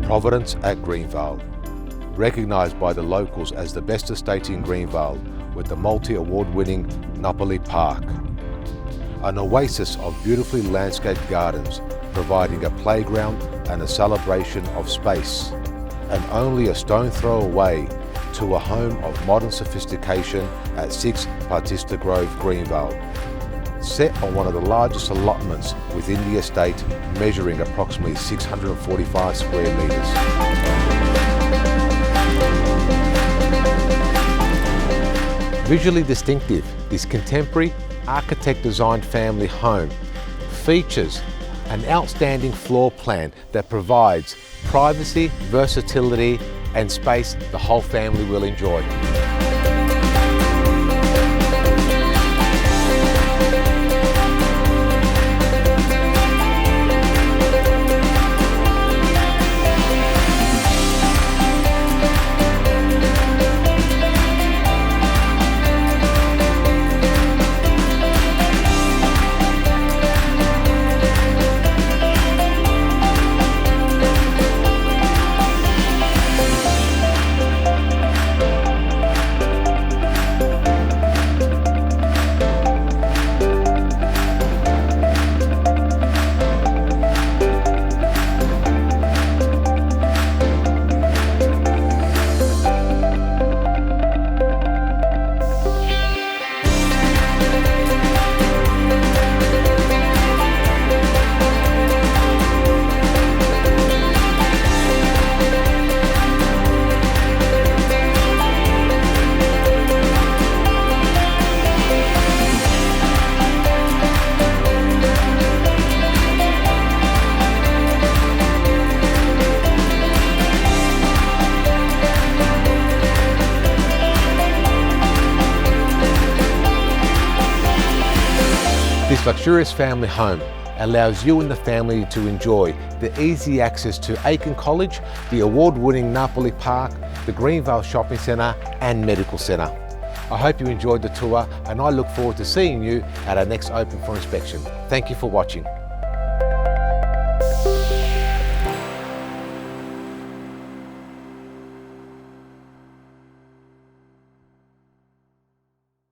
Providence at Greenvale. Recognised by the locals as the best estate in Greenvale with the multi-award-winning Napoli Park. An oasis of beautifully landscaped gardens, providing a playground and a celebration of space, and only a stone throw away to a home of modern sophistication at 6 Battista Grove, Greenvale. Set on one of the largest allotments within the estate, measuring approximately 645 square metres. Visually distinctive, this contemporary architect-designed family home features an outstanding floor plan that provides privacy, versatility and space the whole family will enjoy. This luxurious family home allows you and the family to enjoy the easy access to Aiken College, the award-winning Napoli Park, the Greenvale Shopping Centre and Medical Centre. I hope you enjoyed the tour and I look forward to seeing you at our next open for inspection. Thank you for watching.